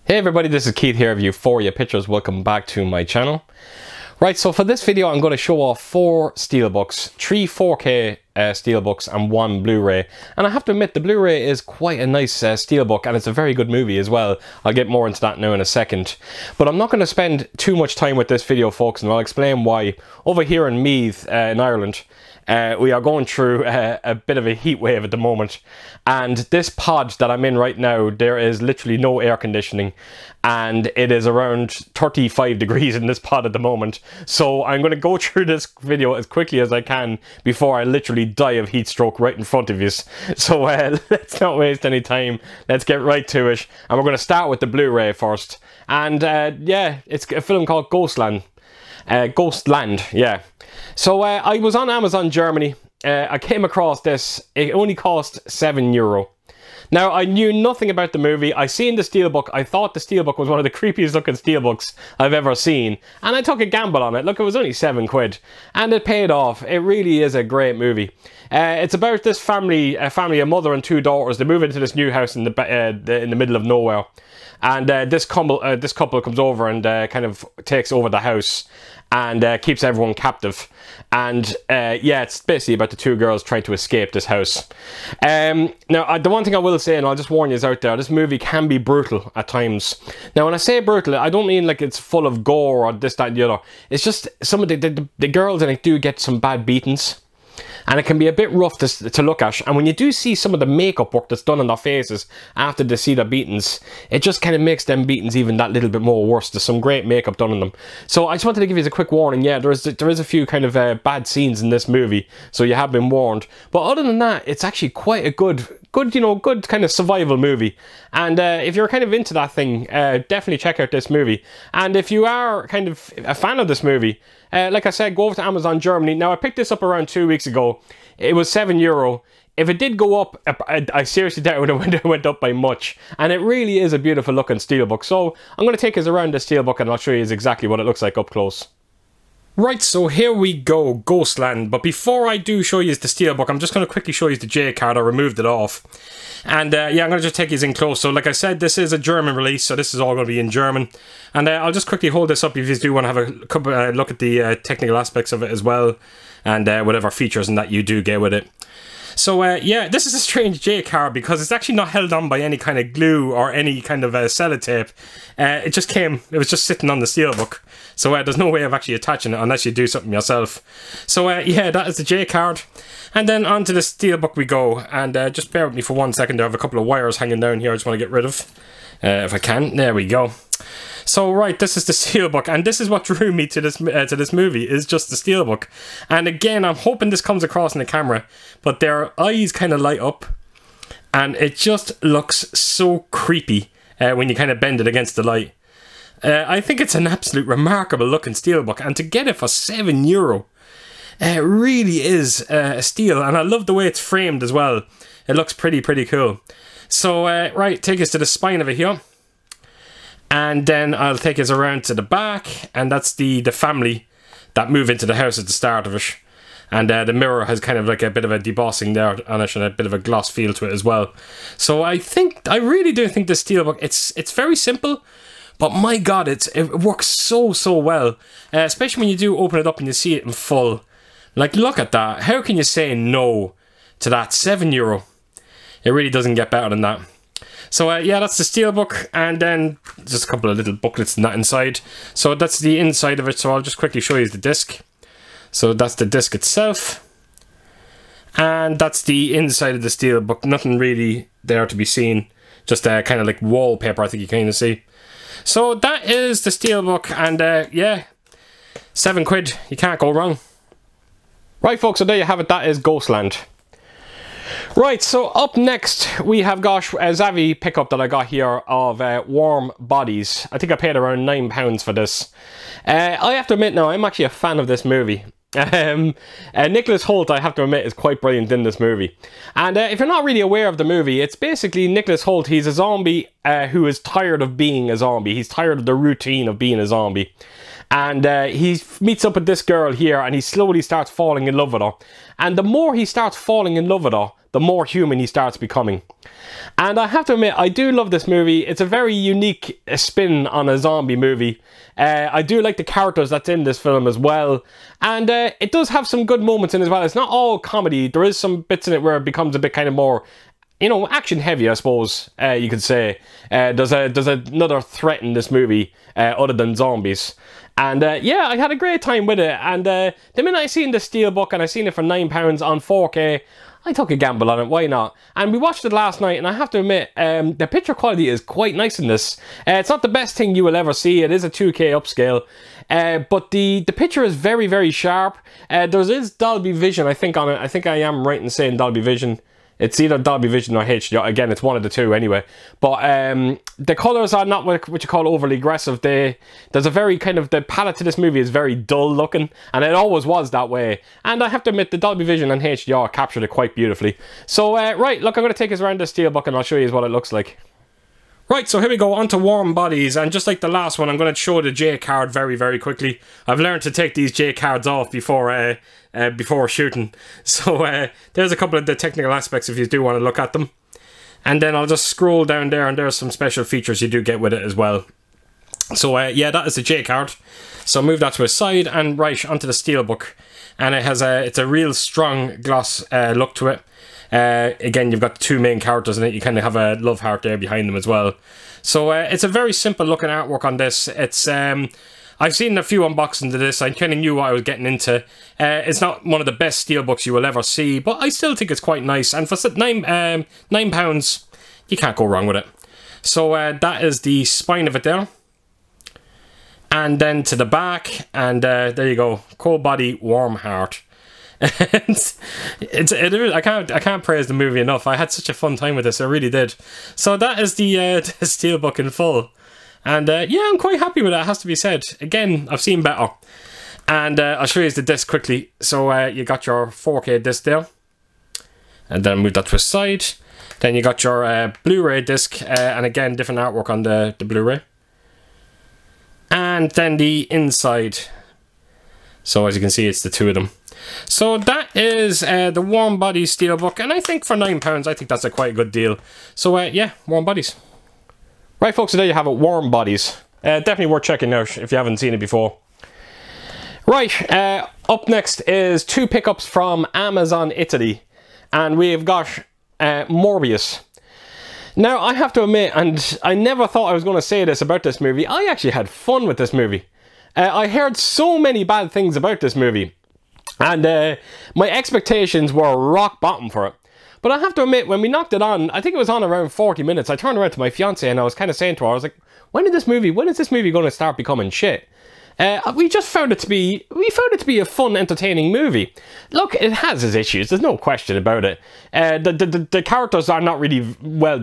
Hey everybody, this is Keith here of Euphoria Pictures. Welcome back to my channel. Right, so for this video I'm going to show off 4 steelbooks, 3 4K steelbooks and 1 Blu-ray. And I have to admit the Blu-ray is quite a nice steelbook and it's a very good movie as well. I'll get more into that now in a second. But I'm not going to spend too much time with this video, folks, and I'll explain why. Over here in Meath in Ireland, we are going through a bit of a heat wave at the moment, and this pod that I'm in right now, there is literally no air conditioning and it is around 35 degrees in this pod at the moment. So I'm going to go through this video as quickly as I can before I literally die of heat stroke right in front of you. So let's not waste any time, let's get right to it, and we're going to start with the Blu-ray first. And yeah, it's a film called Ghostland. Ghostland, yeah. So I was on Amazon Germany. I came across this. It only cost €7. Now, I knew nothing about the movie. I seen the steelbook. I thought the steelbook was one of the creepiest looking steelbooks I've ever seen. And I took a gamble on it. Look, it was only £7. And it paid off. It really is a great movie. It's about this family, a mother and 2 daughters. They move into this new house in the middle of nowhere. And this couple comes over and kind of takes over the house and keeps everyone captive. And yeah, it's basically about the 2 girls trying to escape this house. Now, the one thing I will say, and I'll just warn you out there, this movie can be brutal at times. Now, when I say brutal, I don't mean like it's full of gore or this, that, and the other. It's just some of the girls in it do get some bad beatings. And it can be a bit rough to look at. And when you do see some of the makeup work that's done on their faces after they see their beatings, it just kind of makes them beatings even that little bit more worse. There's some great makeup done on them. So I just wanted to give you a quick warning. Yeah, there is a few kind of bad scenes in this movie, so you have been warned. But other than that, it's actually quite a good kind of survival movie. And if you're kind of into that thing, definitely check out this movie. And if you are kind of a fan of this movie, like I said, go over to Amazon Germany. Now, I picked this up around 2 weeks ago. It was €7. If it did go up, I seriously doubt it went up by much. And it really is a beautiful looking steelbook. So I'm going to take us around the steelbook and I'll show you exactly what it looks like up close. Right, so here we go, Ghostland. But before I do show you the steelbook, I'm just going to quickly show you the J card. I removed it off. And yeah, I'm going to just take you in close. So like I said, this is a German release, so this is all going to be in German. And I'll just quickly hold this up if you do want to have a look at the technical aspects of it as well. And whatever features and that you do get with it. So yeah, this is a strange J card because it's actually not held on by any kind of glue or any kind of sellotape. It was just sitting on the steelbook. So there's no way of actually attaching it unless you do something yourself. So yeah, that is the J card. And then onto the steelbook we go. And just bear with me for 1 second. I have a couple of wires hanging down here I just want to get rid of. If I can. There we go. So right, this is the steelbook, and this is what drew me to this movie, is just the steelbook. And again, I'm hoping this comes across in the camera, but their eyes kind of light up, and it just looks so creepy when you kind of bend it against the light. I think it's an absolute remarkable looking steelbook, and to get it for €7, it really is a steal, and I love the way it's framed as well. It looks pretty cool. So right, take us to the spine of it here. And then I'll take us around to the back, and that's the family that move into the house at the start of it. And the mirror has kind of like a bit of a debossing there on it and a bit of a gloss feel to it as well. So I really do think this steelbook, it's very simple, but my god, it works so well. Especially when you do open it up and you see it in full. Like, look at that. How can you say no to that? €7. It really doesn't get better than that. So yeah, that's the steelbook, and then just a couple of little booklets and that inside. So that's the inside of it, so I'll just quickly show you the disc. So that's the disc itself. And that's the inside of the steelbook. Nothing really there to be seen. Just kind of like wallpaper, I think you can kind of see. So that is the steelbook, and yeah, £7. You can't go wrong. Right folks, so there you have it, that is Ghostland. Right, so up next we have got a Zavvi pickup that I got here of Warm Bodies. I think I paid around £9 for this. I have to admit now, I'm actually a fan of this movie. Nicholas Hoult, I have to admit, is quite brilliant in this movie. And if you're not really aware of the movie, it's basically Nicholas Hoult. He's a zombie who is tired of being a zombie. He's tired of the routine of being a zombie. And he meets up with this girl here, and he slowly starts falling in love with her. And the more he starts falling in love with her, the more human he starts becoming. And I have to admit, I do love this movie. It's a very unique spin on a zombie movie. I do like the characters that's in this film as well. And it does have some good moments in it as well. It's not all comedy. There is some bits in it where it becomes a bit kind of more, you know, action heavy, I suppose you could say. There's another threat in this movie other than zombies. And yeah, I had a great time with it. And the minute I seen the Steelbook and I seen it for £9 on 4K, I took a gamble on it, why not? And we watched it last night, and I have to admit, the picture quality is quite nice in this. It's not the best thing you will ever see. It is a 2K upscale. But the picture is very, very sharp. There is Dolby Vision, I think, on it. I think I am right in saying Dolby Vision. It's either Dolby Vision or HDR. Again, it's one of the two anyway. But the colours are not what you call overly aggressive. There's a very kind of, the palette to this movie is very dull looking. And it always was that way. And I have to admit, the Dolby Vision and HDR captured it quite beautifully. So, right, look, I'm going to take us around the Steelbook and I'll show you what it looks like. Right, so here we go, on to Warm Bodies, and just like the last one, I'm going to show the J card very, very quickly. I've learned to take these J cards off before shooting. So there's a couple of the technical aspects if you do want to look at them. And then I'll just scroll down there, and there's some special features you do get with it as well. So yeah, that is the J card. So move that to a side, and right onto the Steelbook. And it has it's a real strong gloss look to it. Again, you've got the two main characters in it. You kind of have a love heart there behind them as well. So it's a very simple looking artwork on this. It's I've seen a few unboxings of this. I kind of knew what I was getting into. It's not one of the best Steelbooks you will ever see, but I still think it's quite nice. And for £9, you can't go wrong with it. So that is the spine of it there. And then to the back, and there you go, cold body, warm heart. I can't praise the movie enough. I had such a fun time with this, I really did. So that is the Steelbook in full, and yeah, I'm quite happy with it, it has to be said. Again, I've seen better. And I'll show you the disc quickly. So you got your 4K disc there, and then move that to a side. Then you got your Blu-ray disc, and again, different artwork on the Blu-ray. And then the inside. So as you can see, it's the two of them. So that is the Warm Bodies Steelbook, and I think for £9, I think that's a quite good deal. So yeah, Warm Bodies. Right folks, so there you have it, Warm Bodies. Definitely worth checking out if you haven't seen it before. Right, up next is two pickups from Amazon Italy, and we've got Morbius. Now I have to admit, and I never thought I was going to say this about this movie, I actually had fun with this movie. I heard so many bad things about this movie, and my expectations were rock bottom for it. But I have to admit, when we knocked it on, I think it was on around 40 minutes, I turned around to my fiance and I was kind of saying to her, I was like, when is this movie going to start becoming shit? We found it to be a fun, entertaining movie. Look, it has its issues, there's no question about it. The characters are not really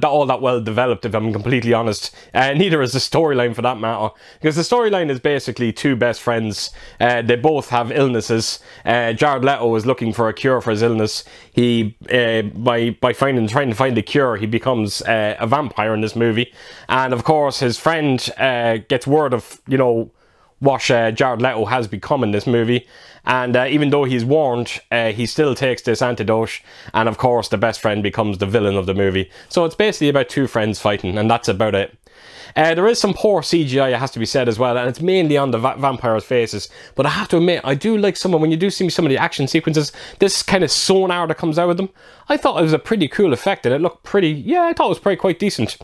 all that well developed, if I'm completely honest. Neither is the storyline for that matter. Because the storyline is basically two best friends. They both have illnesses. Jared Leto is looking for a cure for his illness. He, by trying to find the cure, he becomes a vampire in this movie. And of course, his friend gets word of, you know, what Jared Leto has become in this movie, and even though he's warned, he still takes this antidote, and of course the best friend becomes the villain of the movie. So it's basically about two friends fighting, and that's about it. There is some poor CGI, it has to be said as well, and it's mainly on the vampires' faces. But I have to admit, I do like when you do see some of the action sequences, this kind of sonar that comes out of them, I thought it was a pretty cool effect, and it looked pretty, yeah, I thought it was quite decent.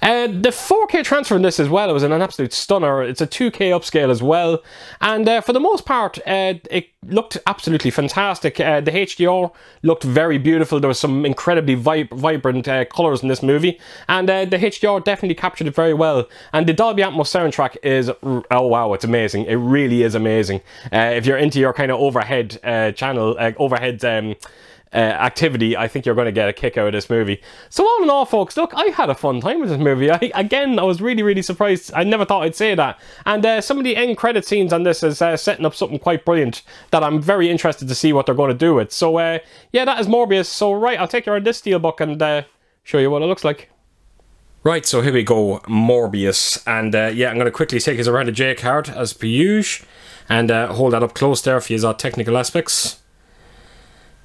The 4K transfer in this as well, it was an absolute stunner. It's a 2K upscale as well, and for the most part, it looked absolutely fantastic. The HDR looked very beautiful. There was some incredibly vibrant colours in this movie, and the HDR definitely captured it very well. And the Dolby Atmos soundtrack is, oh wow, it's amazing. It really is amazing. If you're into your kind of overhead activity, I think you're going to get a kick out of this movie. So all in all, folks, look, I had a fun time with this movie. Again, I was really, really surprised. I never thought I'd say that. And some of the end credit scenes on this is setting up something quite brilliant that I'm very interested to see what they're going to do with. So yeah, that is Morbius. So right, I'll take you around this Steelbook and show you what it looks like. Right, so here we go, Morbius, and yeah, I'm going to quickly take us around the J card as per usual, and hold that up close there for you technical aspects.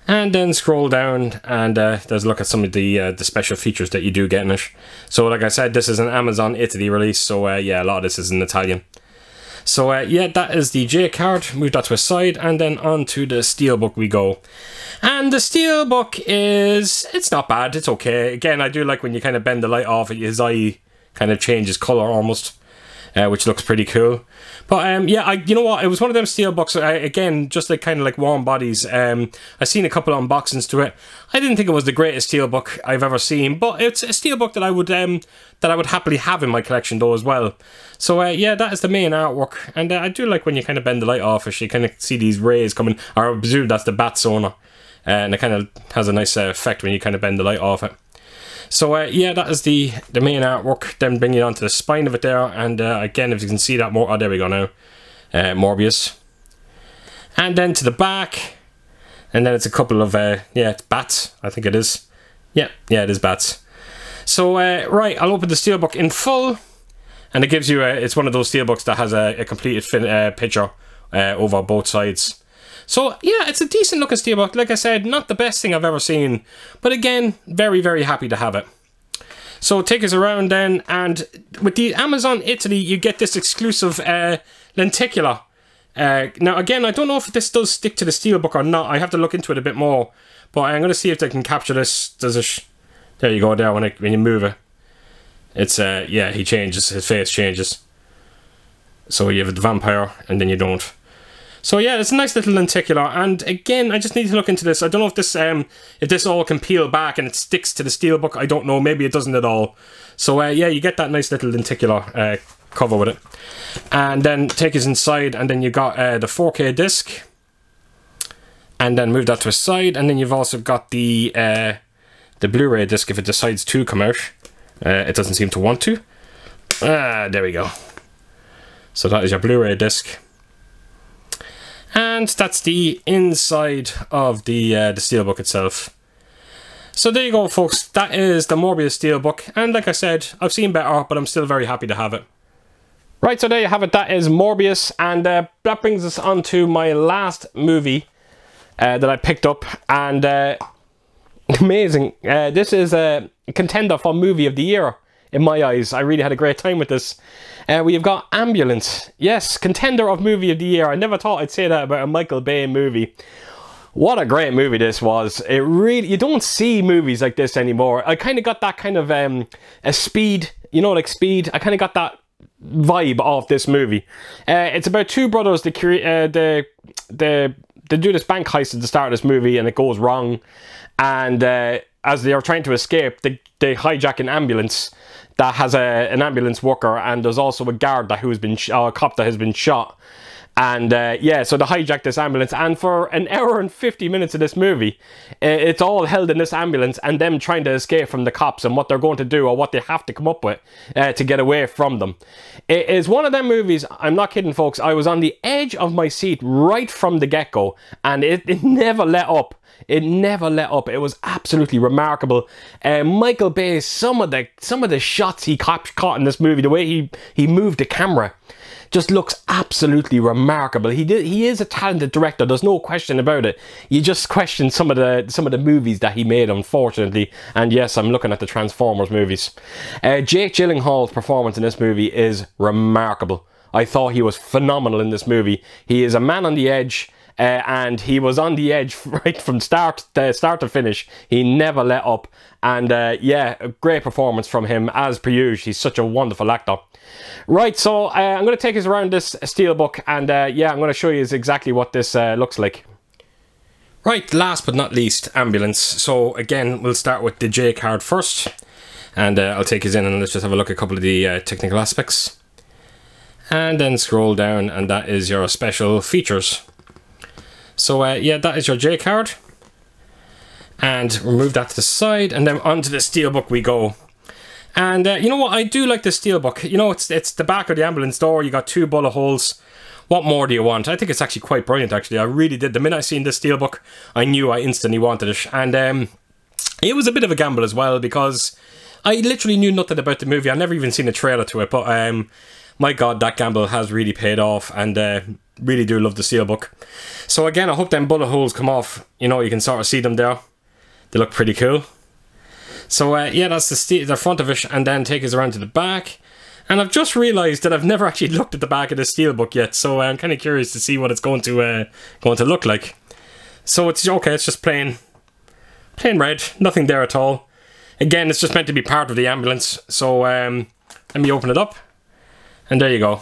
And then scroll down, and there's a look at some of the special features that you do get in it. So like I said, this is an Amazon Italy release, so yeah, a lot of this is in Italian. So yeah, that is the J card. Move that to a side, and then onto the Steelbook we go. And the Steelbook it's not bad, it's okay. Again, I do like when you kind of bend the light off, his eye kind of changes colour almost, which looks pretty cool. But yeah, you know what, it was one of them Steelbooks, again, just like kind of like warm bodies. I've seen a couple of unboxings to it. I didn't think it was the greatest Steelbook I've ever seen, but it's a Steelbook that I would happily have in my collection though as well. So yeah, that is the main artwork, and I do like when you kind of bend the light off, as you kind of see these rays coming, or I presume that's the bat sonar, and it kind of has a nice effect when you kind of bend the light off it. So yeah, that is the main artwork. Then bring it onto the spine of it there, and again, if you can see that more, oh, there we go now, Morbius. And then to the back, and then it's a couple of yeah, it's bats, I think it is. Yeah, it is bats. So right, I'll open the Steelbook in full, and it gives you it's one of those Steelbooks that has a completed picture over both sides. So yeah, it's a decent looking Steelbook. Like I said, not the best thing I've ever seen, but again, very, very happy to have it. So take us around then, and with the Amazon Italy, you get this exclusive lenticular. Now again, I don't know if this does stick to the Steelbook or not. I have to look into it a bit more, but I'm going to see if they can capture this. There you go, there, when you move it. It's, yeah, he changes, his face changes. So you have the vampire, and then you don't. So yeah, it's a nice little lenticular, and again, I just need to look into this. I don't know if this all can peel back and it sticks to the Steelbook. I don't know, maybe it doesn't at all. So yeah, you get that nice little lenticular cover with it. And then take us inside, and then you got the 4K disc. And then move that to a side, and then you've also got the Blu-ray disc if it decides to come out. It doesn't seem to want to. There we go. So that is your Blu-ray disc. And that's the inside of the Steelbook itself. So there you go, folks. That is the Morbius Steelbook. And like I said, I've seen better, but I'm still very happy to have it. Right, so there you have it. That is Morbius. And that brings us on to my last movie that I picked up. And amazing. This is a contender for Movie of the Year. In my eyes, I really had a great time with this. We've got Ambulance. Yes, contender of Movie of the Year. I never thought I'd say that about a Michael Bay movie. What a great movie this was. It really, you don't see movies like this anymore. I kind of got that kind of a Speed, you know, like Speed. I kind of got that vibe of this movie. It's about two brothers that they do this bank heist at the start of this movie, and it goes wrong. And as they are trying to escape, they hijack an ambulance that has an ambulance worker, and there's also a guard who's been a cop that has been shot. And yeah, so they hijack this ambulance, and for an hour and 50 minutes of this movie, it's all held in this ambulance and them trying to escape from the cops and what they're going to do or what they have to come up with to get away from them. It is one of them movies, I'm not kidding folks, I was on the edge of my seat right from the get-go, and it never let up. It never let up. It was absolutely remarkable. Michael Bay, some of the shots he caught in this movie, the way he moved the camera, just looks absolutely remarkable. He is a talented director. There's no question about it. You just question some of the movies that he made, unfortunately. And yes, I'm looking at the Transformers movies. Jake Gyllenhaal's performance in this movie is remarkable. I thought he was phenomenal in this movie. He is a man on the edge. And he was on the edge right from start to finish. He never let up. And yeah, a great performance from him as per usual. He's such a wonderful actor. Right, so I'm going to take us around this Steelbook, and yeah, I'm going to show you exactly what this looks like. Right, last but not least, Ambulance. So again, we'll start with the J card first, and I'll take us in and let's just have a look at a couple of the technical aspects. And then scroll down, and that is your special features. So yeah, that is your J card. And remove that to the side, and then onto the Steelbook we go. And you know what, I do like the Steelbook. You know, it's the back of the ambulance door, you got two bullet holes. What more do you want? I think it's actually quite brilliant, actually. I really did. The minute I seen this Steelbook, I knew I instantly wanted it. And it was a bit of a gamble as well, because I literally knew nothing about the movie. I've never even seen a trailer to it, but my god, that gamble has really paid off, and really do love the Steelbook. So again, I hope them bullet holes come off. You know, you can sort of see them there. They look pretty cool. So yeah, that's the front of it, and then take us around to the back. And I've just realised that I've never actually looked at the back of the Steelbook yet, so I'm kind of curious to see what it's going to look like. So it's okay, it's just plain red, nothing there at all. Again, it's just meant to be part of the ambulance. So let me open it up, and there you go.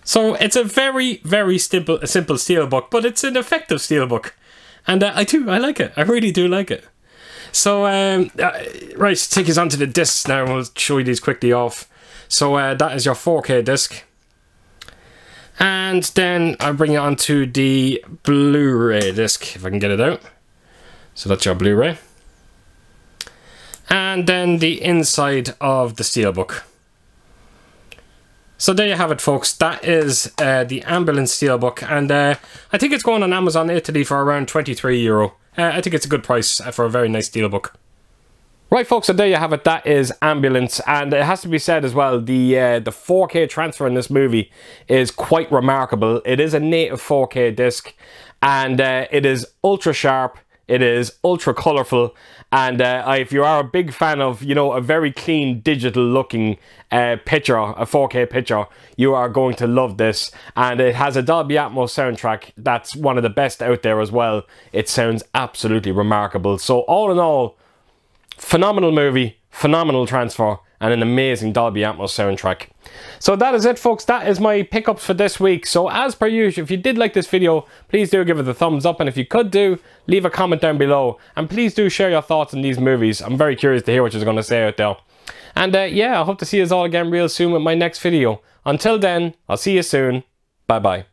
So it's a very, very simple Steelbook, but it's an effective Steelbook, and I like it. I really do like it. So right, take us onto the discs now. We'll show you these quickly off. So that is your 4K disc. And then I'll bring you onto the Blu-ray disc, if I can get it out. So that's your Blu-ray. And then the inside of the Steelbook. So there you have it, folks. That is the ambulance Steelbook. And I think it's going on Amazon Italy for around €23. I think it's a good price for a very nice Steelbook. Right, folks, so there you have it. That is Ambulance, and it has to be said as well, the 4K transfer in this movie is quite remarkable. It is a native 4K disc, and it is ultra sharp. It is ultra colourful, and if you are a big fan of, you know, a very clean digital looking picture, a 4K picture, you are going to love this. And it has a Dolby Atmos soundtrack that's one of the best out there as well. It sounds absolutely remarkable. So all in all, phenomenal movie, phenomenal transfer, and an amazing Dolby Atmos soundtrack. So that is it, folks. That is my pickups for this week. So as per usual, if you did like this video, please do give it a thumbs up, and if you could leave a comment down below, and please do share your thoughts on these movies. I'm very curious to hear what you're going to say out there. And yeah, I hope to see you all again real soon with my next video. Until then, I'll see you soon. Bye bye.